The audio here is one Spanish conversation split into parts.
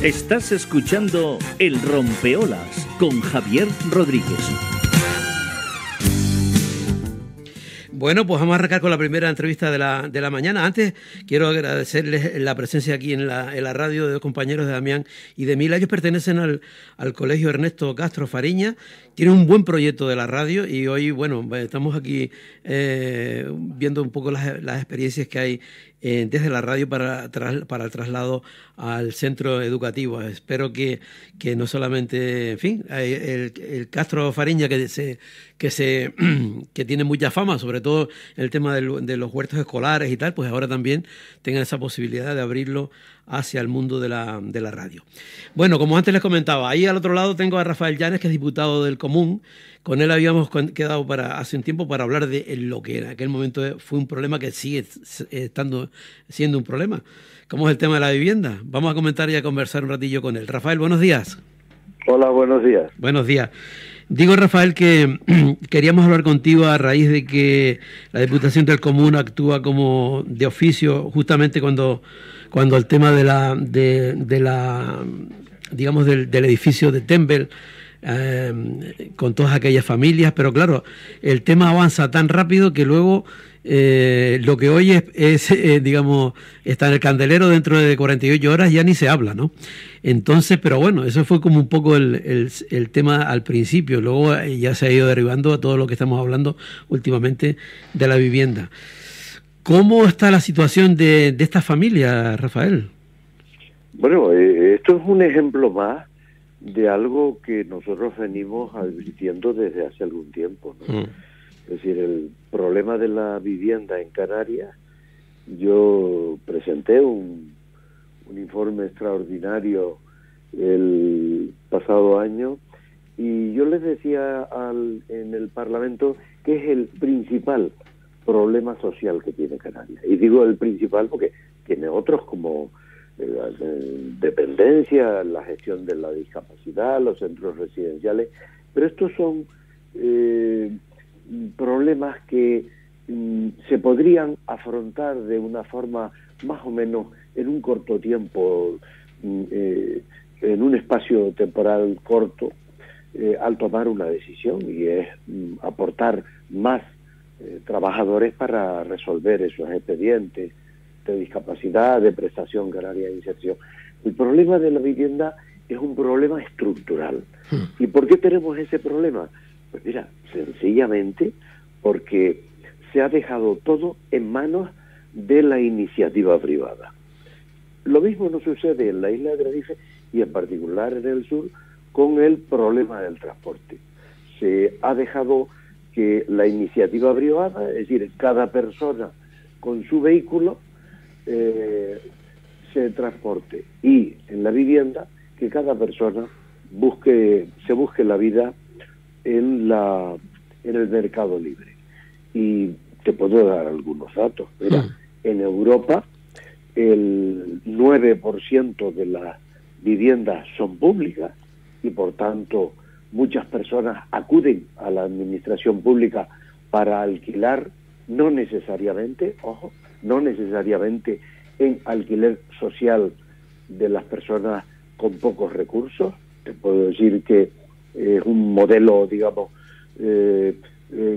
Estás escuchando El Rompeolas con Javier Rodríguez. Bueno, pues vamos a arrancar con la primera entrevista de la mañana. Antes quiero agradecerles la presencia aquí en la radio de dos compañeros, de Damián y de Mila. Ellos pertenecen al Colegio Ernesto Castro Fariña. Tienen un buen proyecto de la radio y hoy, bueno, estamos aquí viendo un poco las experiencias que hay desde la radio para el traslado al centro educativo. Espero que no solamente, en fin, el Castro Fariña que tiene mucha fama, sobre todo en el tema de los huertos escolares y tal, pues ahora también tengan esa posibilidad de abrirlo hacia el mundo de la radio. Bueno, como antes les comentaba, ahí al otro lado tengo a Rafael Llanes, que es diputado del Común. Con él habíamos quedado hace un tiempo para hablar de lo que en aquel momento fue un problema que sigue siendo un problema, como es el tema de la vivienda. Vamos a comentar y a conversar un ratillo con él. Rafael, buenos días. Hola, buenos días. Buenos días. Digo, Rafael, que queríamos hablar contigo a raíz de que la Diputación del Común actúa como de oficio justamente cuando el tema digamos del edificio de Tembel, con todas aquellas familias, pero claro, el tema avanza tan rápido que luego lo que hoy digamos, está en el candelero, dentro de 48 horas ya ni se habla, ¿no? Entonces, pero bueno, eso fue como un poco el tema al principio, luego ya se ha ido derivando a todo lo que estamos hablando últimamente de la vivienda. ¿Cómo está la situación de esta familia, Rafael? Bueno, esto es un ejemplo más de algo que nosotros venimos advirtiendo desde hace algún tiempo, ¿no? Es decir, el problema de la vivienda en Canarias, yo presenté un informe extraordinario el pasado año y yo les decía en el Parlamento que es el principal problema social que tiene Canarias. Y digo el principal porque tiene otros como la dependencia, la gestión de la discapacidad, los centros residenciales, pero estos son problemas que se podrían afrontar de una forma más o menos en un corto tiempo, en un espacio temporal corto, al tomar una decisión, y es aportar más trabajadores para resolver esos expedientes de discapacidad, de prestación canaria de inserción. El problema de la vivienda es un problema estructural. ¿Y por qué tenemos ese problema? Pues mira, sencillamente porque se ha dejado todo en manos de la iniciativa privada. Lo mismo nos sucede en la isla de Tenerife y en particular en el sur con el problema del transporte. Se ha dejado que la iniciativa privada, es decir, cada persona con su vehículo, se transporte, y en la vivienda que cada persona se busque la vida en el mercado libre. Y te puedo dar algunos datos. Mira, en Europa el 9% de las viviendas son públicas y por tanto muchas personas acuden a la administración pública para alquilar, no necesariamente en alquiler social de las personas con pocos recursos. Te puedo decir que es un modelo, digamos,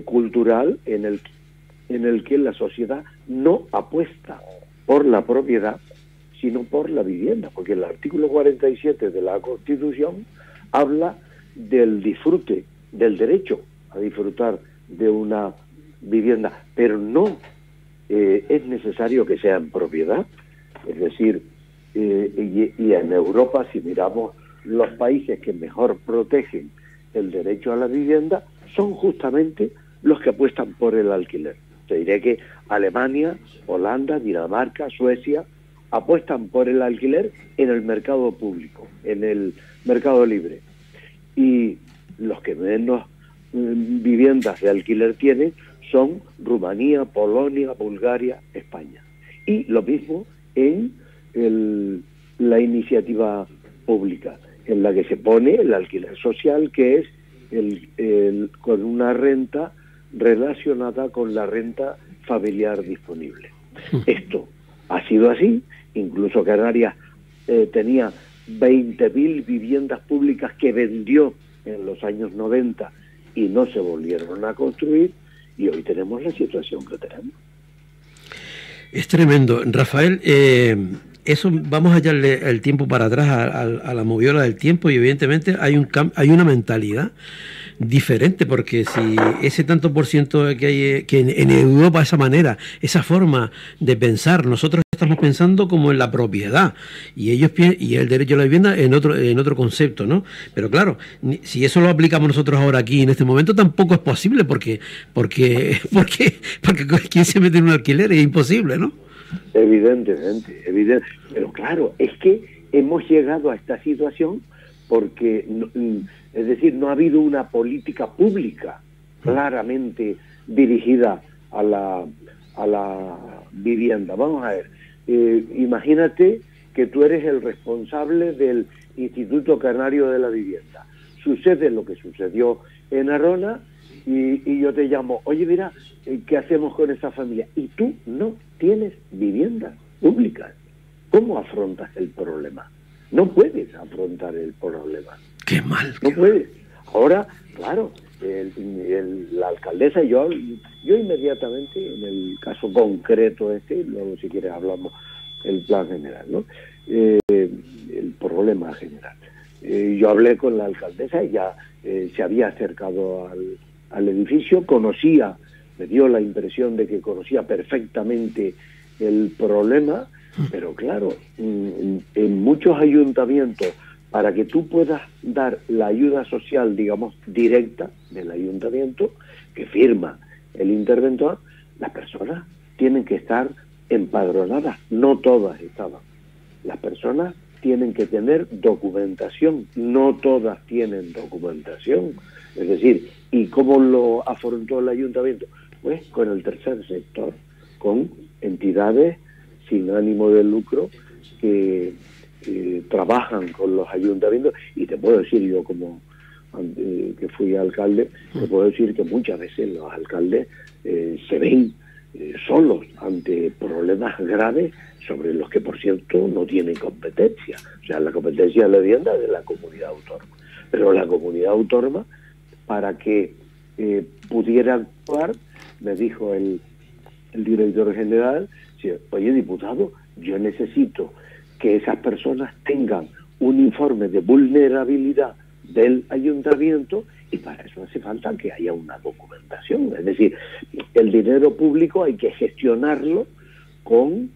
cultural en el que la sociedad no apuesta por la propiedad, sino por la vivienda, porque el artículo 47 de la Constitución habla del disfrute, del derecho a disfrutar de una vivienda, pero no es necesario que sea en propiedad. Es decir, y en Europa, si miramos los países que mejor protegen el derecho a la vivienda, son justamente los que apuestan por el alquiler. Te diré que Alemania, Holanda, Dinamarca, Suecia apuestan por el alquiler en el mercado público, en el mercado libre. Y los que menos viviendas de alquiler tienen son Rumanía, Polonia, Bulgaria, España. Y lo mismo en la iniciativa pública, en la que se pone el alquiler social, que es con una renta relacionada con la renta familiar disponible. Esto ha sido así, incluso Canarias tenía 20.000 viviendas públicas que vendió en los años 90 y no se volvieron a construir, y hoy tenemos la situación que tenemos. Es tremendo. Rafael, eso vamos a hallarle el tiempo para atrás a la moviola del tiempo, y evidentemente hay una mentalidad diferente, porque si ese tanto por ciento que hay que en Europa, esa manera, esa forma de pensar, nosotros estamos pensando como en la propiedad y ellos y el derecho a la vivienda en otro concepto, ¿no? Pero claro, si eso lo aplicamos nosotros ahora aquí en este momento, tampoco es posible, porque ¿quién se mete en un alquiler? Es imposible, ¿no? Evidentemente, pero claro, es que hemos llegado a esta situación porque, es decir, no ha habido una política pública claramente dirigida a la vivienda. Vamos a ver, imagínate que tú eres el responsable del Instituto Canario de la Vivienda. Sucede lo que sucedió en Arona y yo te llamo, oye, mira, ¿qué hacemos con esa familia? Y tú no tienes viviendas públicas. ¿Cómo afrontas el problema? No puedes afrontar el problema. ¡Qué mal! No puedes. Ahora, claro, la alcaldesa y yo inmediatamente, en el caso concreto luego si quieres hablamos el plan general, ¿no? El problema general. Yo hablé con la alcaldesa, ella se había acercado al edificio, me dio la impresión de que conocía perfectamente el problema, pero claro, en muchos ayuntamientos, para que tú puedas dar la ayuda social, digamos, directa del ayuntamiento, que firma el interventor, las personas tienen que estar empadronadas, no todas estaban. Las personas tienen que tener documentación, no todas tienen documentación. Es decir, ¿y cómo lo afrontó el ayuntamiento? Pues con el tercer sector, con entidades sin ánimo de lucro que trabajan con los ayuntamientos, y te puedo decir, yo como que fui alcalde, te puedo decir que muchas veces los alcaldes se ven solos ante problemas graves sobre los que, por cierto, no tienen competencia. O sea, la competencia de la vivienda es de la comunidad autónoma. Pero la comunidad autónoma, para que pudiera actuar, me dijo el director general, oye, diputado, yo necesito que esas personas tengan un informe de vulnerabilidad del ayuntamiento, y para eso hace falta que haya una documentación. Es decir, el dinero público hay que gestionarlo con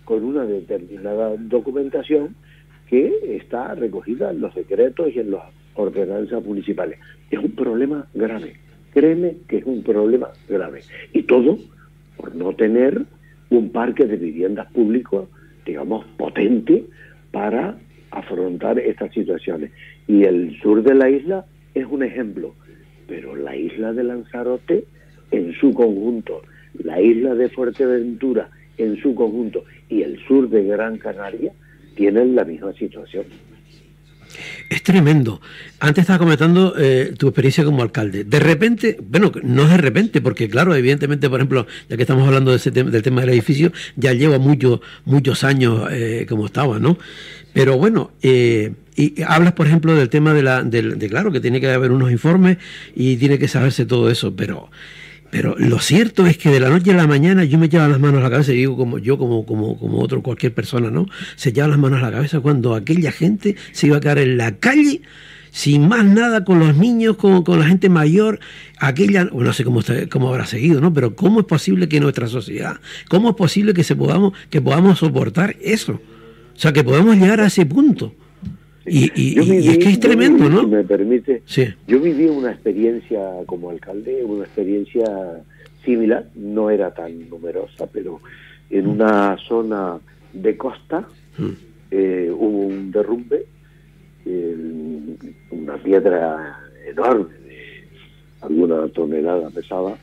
una determinada documentación que está recogida en los decretos y en las ordenanzas municipales. Es un problema grave, créeme que es un problema grave. Y todo por no tener un parque de viviendas públicas, digamos, potente para afrontar estas situaciones. Y el sur de la isla es un ejemplo, pero la isla de Lanzarote en su conjunto, la isla de Fuerteventura en su conjunto y el sur de Gran Canaria tienen la misma situación. Es tremendo. Antes estaba comentando tu experiencia como alcalde. De repente, bueno, no es de repente, porque claro, evidentemente, por ejemplo, ya que estamos hablando del tema del edificio, ya lleva muchos años como estaba, ¿no? Pero bueno, y hablas, por ejemplo, del tema de claro, que tiene que haber unos informes y tiene que saberse todo eso, pero lo cierto es que de la noche a la mañana yo me llevo las manos a la cabeza, y digo como otro cualquier persona, ¿no? Se lleva las manos a la cabeza cuando aquella gente se iba a quedar en la calle sin más nada, con los niños, con la gente mayor, no sé cómo habrá seguido, ¿no? Pero ¿cómo es posible que nuestra sociedad, cómo es posible que podamos soportar eso? O sea, que podamos llegar a ese punto. Y es que es tremendo, ¿no? Si me permite, sí. Yo viví una experiencia como alcalde, una experiencia similar, no era tan numerosa, pero en una zona de costa hubo un derrumbe, una piedra enorme de alguna tonelada pesada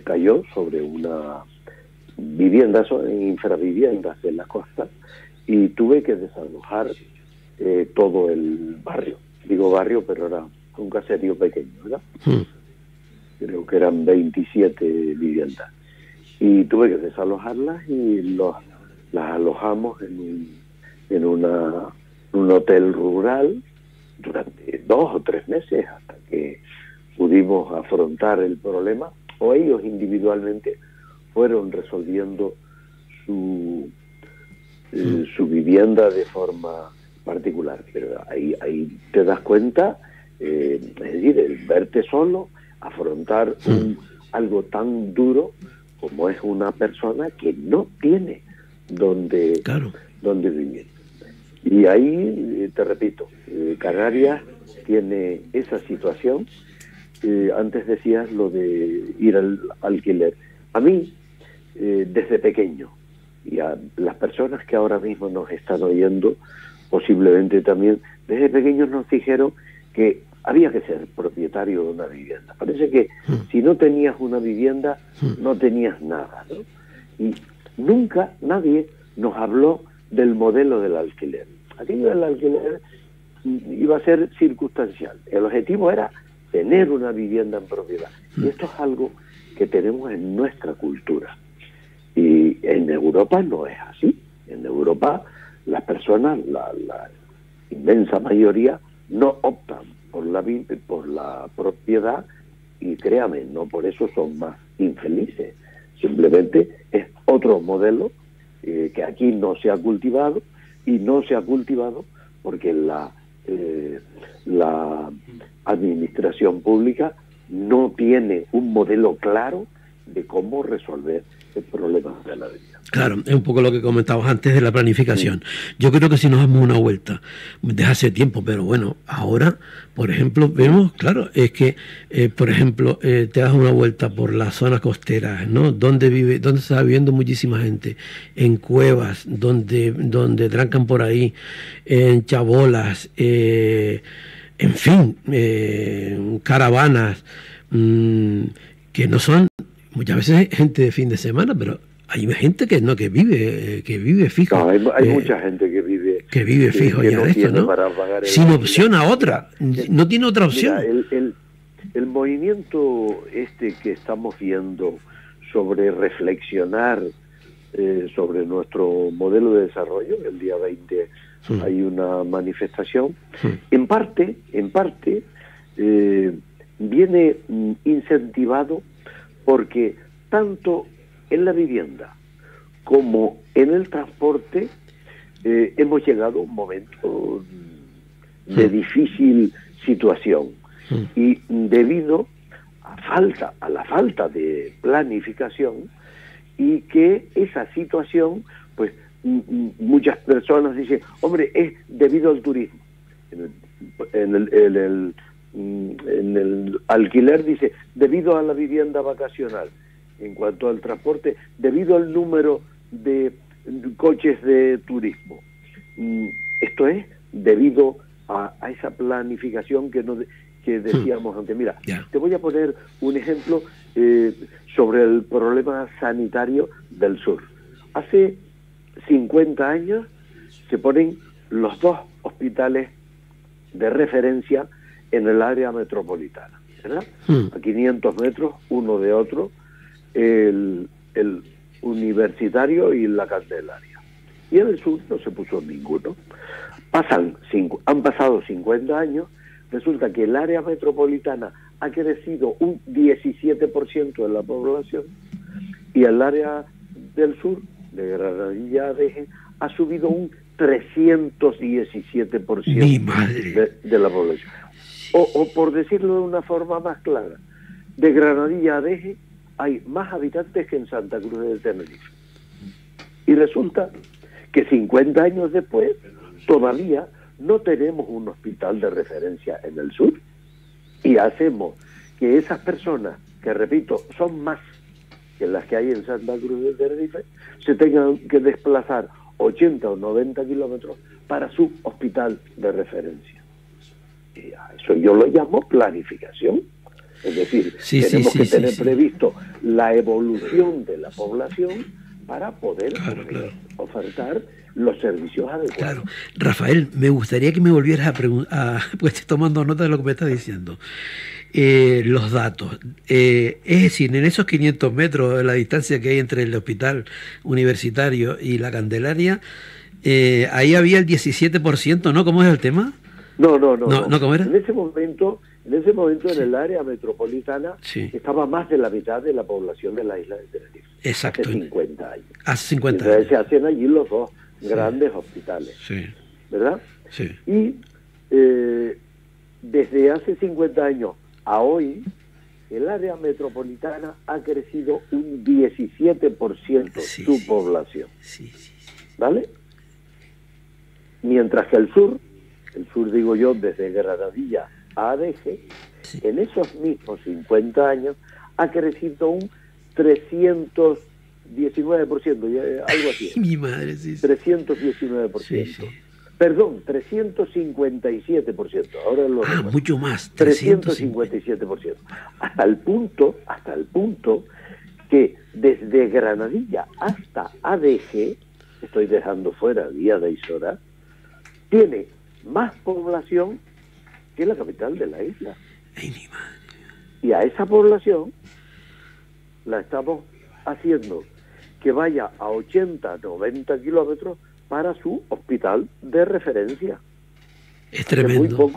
cayó sobre una vivienda, infraviviendas de la costa, y tuve que desalojar todo el barrio. Digo barrio, pero era un caserío pequeño, ¿verdad? Creo que eran 27 viviendas. Y tuve que desalojarlas y las alojamos en en un hotel rural durante 2 o 3 meses hasta que pudimos afrontar el problema, o ellos individualmente fueron resolviendo su vivienda de forma particular. Pero ahí te das cuenta, es decir, el verte solo, afrontar algo tan duro como es una persona que no tiene donde vivir. Y ahí, te repito, Canarias tiene esa situación. Antes decías lo de ir al alquiler. A mí, desde pequeño, y a las personas que ahora mismo nos están oyendo, posiblemente también, desde pequeños nos dijeron que había que ser propietario de una vivienda. Parece que si no tenías una vivienda, no tenías nada, ¿no? Y nunca nadie nos habló del modelo del alquiler. Aquello del alquiler iba a ser circunstancial. El objetivo era tener una vivienda en propiedad. Y esto es algo que tenemos en nuestra cultura. Y en Europa no es así. En Europa las personas, la inmensa mayoría, no optan por la propiedad, y créame, no por eso son más infelices. Simplemente es otro modelo que aquí no se ha cultivado, y no se ha cultivado porque la administración pública no tiene un modelo claro de cómo resolver el problema de la vida. Claro, es un poco lo que comentabas antes de la planificación. Yo creo que si nos damos una vuelta desde hace tiempo, pero bueno, ahora, por ejemplo, vemos, claro, es que, por ejemplo, te das una vuelta por las zonas costeras, ¿no? Donde se está viviendo muchísima gente, en cuevas, donde trancan por ahí, en chabolas, en fin, caravanas, que no son muchas veces gente de fin de semana, pero hay gente que vive fijo. No, hay mucha gente que vive fijo ya no de esto, ¿no? Sin opción a otra, no tiene otra opción. Mira, el movimiento que estamos viendo sobre reflexionar sobre nuestro modelo de desarrollo, el día 20 hay una manifestación, en parte viene incentivado porque tanto en la vivienda como en el transporte hemos llegado a un momento de difícil situación, y debido a la falta de planificación, y que esa situación, pues muchas personas dicen, hombre, es debido al turismo. En el alquiler dice, debido a la vivienda vacacional. En cuanto al transporte, debido al número de coches de turismo. Esto es debido a esa planificación que decíamos antes. Mira, te voy a poner un ejemplo sobre el problema sanitario del sur. Hace 50 años se ponen los 2 hospitales de referencia en el área metropolitana, ¿verdad? A 500 metros uno de otro, el Universitario y la Candelaria. Y en el sur no se puso ninguno. Han pasado 50 años, resulta que el área metropolitana ha crecido un 17% de la población, y el área del sur, de Granadilla a Deje, ha subido un 317% de la población. O por decirlo de una forma más clara, de Granadilla a Deje hay más habitantes que en Santa Cruz de Tenerife. Y resulta que 50 años después todavía no tenemos un hospital de referencia en el sur, y hacemos que esas personas, que repito, son más que las que hay en Santa Cruz de Tenerife, se tengan que desplazar 80 o 90 kilómetros para su hospital de referencia. Y a eso yo lo llamo planificación. Es decir, tenemos que tener previsto la evolución de la población para poder ofertar los servicios adecuados. Claro. Rafael, me gustaría que me volvieras a preguntar, pues estoy tomando nota de lo que me estás diciendo. Los datos. Es decir, en esos 500 metros de la distancia que hay entre el hospital universitario y la Candelaria, ahí había el 17%, ¿no? ¿Cómo es el tema? No, ¿cómo era? En ese momento en el área metropolitana Sí. estaba más de la mitad de la población de la isla de Tenerife. Exacto. Hace 50 años. Hace 50 Entonces años. se hacen allí los dos grandes hospitales, Sí, ¿verdad? sí. Y desde hace 50 años a hoy, el área metropolitana ha crecido un 17% Sí, su sí. población, Sí, sí, sí. ¿vale? Mientras que el sur digo yo, desde Granadilla a Adeje, Sí. en esos mismos 50 años ha crecido un 319%, algo así. Mi madre, sí. 319%. Sí, sí. Perdón, 357%. Ahora lo recuerdo. Mucho más. 357%. Hasta el punto que desde Granadilla hasta Adeje, estoy dejando fuera Guiada y Sora, tiene más población que la capital de la isla. Ay, mi madre. Y a esa población la estamos haciendo que vaya a 80, 90 kilómetros para su hospital de referencia. Es tremendo.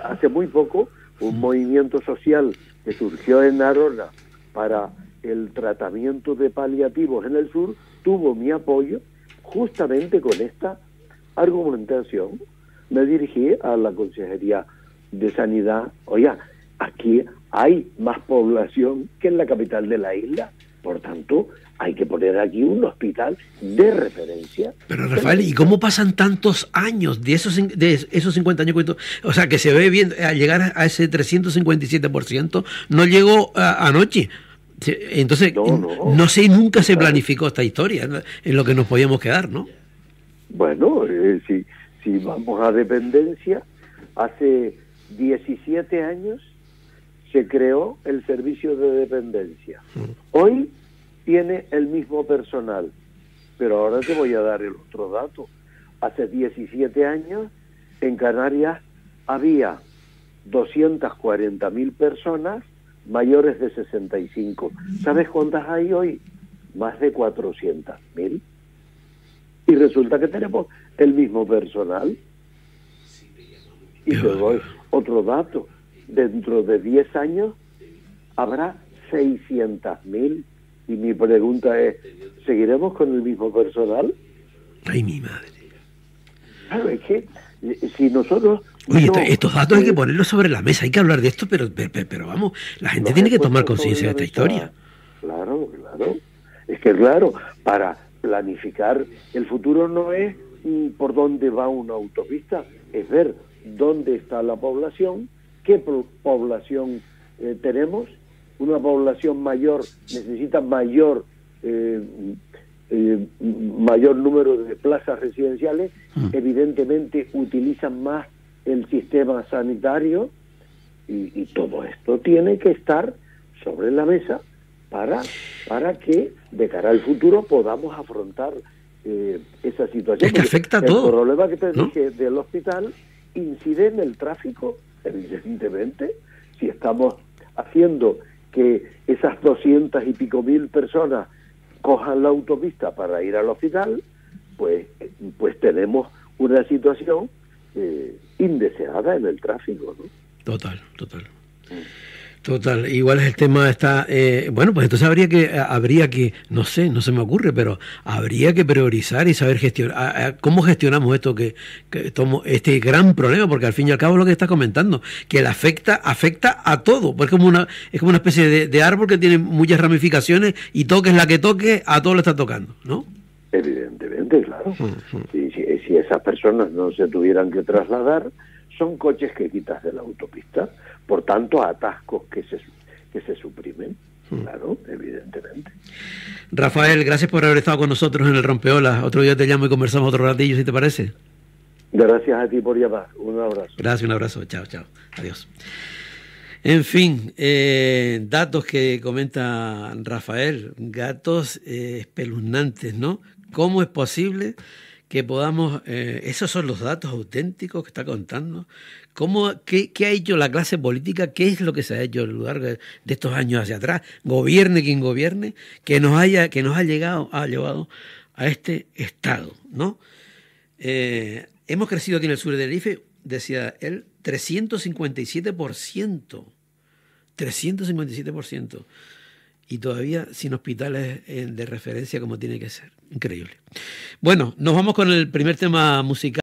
Hace muy poco, un movimiento social que surgió en Arona para el tratamiento de paliativos en el sur tuvo mi apoyo justamente con esta argumentación. Me dirigí a la Consejería de Sanidad. Oiga, aquí hay más población que en la capital de la isla, por tanto hay que poner aquí un hospital de referencia. Pero Rafael, ¿y cómo pasan tantos años de esos 50 años? O sea, que se ve bien, al llegar a ese 357%, no llegó anoche. Entonces, no sé, nunca se planificó esta historia, en lo que nos podíamos quedar, ¿no? Bueno, si vamos a dependencia, hace 17 años se creó el servicio de dependencia. Hoy tiene el mismo personal, pero ahora te voy a dar el otro dato. Hace 17 años en Canarias había 240.000 personas mayores de 65. ¿Sabes cuántas hay hoy? Más de 400.000. Y resulta que tenemos el mismo personal. Y te doy otro dato. Dentro de 10 años habrá 600.000. Y mi pregunta es, ¿seguiremos con el mismo personal? Ay, mi madre. Claro, es que si nosotros... Oye, estos datos hay que ponerlos sobre la mesa, hay que hablar de esto, pero vamos, la gente tiene que tomar conciencia de esta historia. Claro. Es que claro, para planificar el futuro no es por dónde va una autopista, es ver dónde está la población, qué población tenemos. Una población mayor necesita mayor número de plazas residenciales, evidentemente utilizan más el sistema sanitario y todo esto tiene que estar sobre la mesa para que de cara al futuro podamos afrontar esa situación. Es que afecta a todo. El problema que te dije del hospital incide en el tráfico, evidentemente. Si estamos haciendo que esas 200 y pico mil personas cojan la autopista para ir al hospital, pues tenemos una situación indeseada en el tráfico, ¿no? Total. Igual el tema está, bueno, pues entonces habría que, no sé, no se me ocurre, pero habría que priorizar y saber gestionar, cómo gestionamos esto que tomo este gran problema, porque al fin y al cabo es lo que está comentando, que le afecta a todo, porque es como una especie de árbol que tiene muchas ramificaciones y toques la que toque, a todo le está tocando, ¿no? Evidentemente, claro. Si esas personas no se tuvieran que trasladar, son coches que quitas de la autopista, por tanto atascos que se suprimen, claro, evidentemente. Rafael, gracias por haber estado con nosotros en el Rompeolas. Otro día te llamo y conversamos otro ratillo, si te parece. Gracias a ti por llamar, un abrazo. Gracias, un abrazo, chao, adiós. En fin, datos que comenta Rafael, datos espeluznantes, ¿no? ¿Cómo es posible que podamos, esos son los datos auténticos que está contando? ¿Qué ha hecho la clase política? ¿Qué es lo que se ha hecho a lo largo de estos años hacia atrás? Gobierne quien gobierne, que nos ha llevado a este Estado, ¿no? Hemos crecido aquí en el sur de Tenerife, decía él, 357%. 357%. Y todavía sin hospitales de referencia como tiene que ser. Increíble. Bueno, nos vamos con el primer tema musical.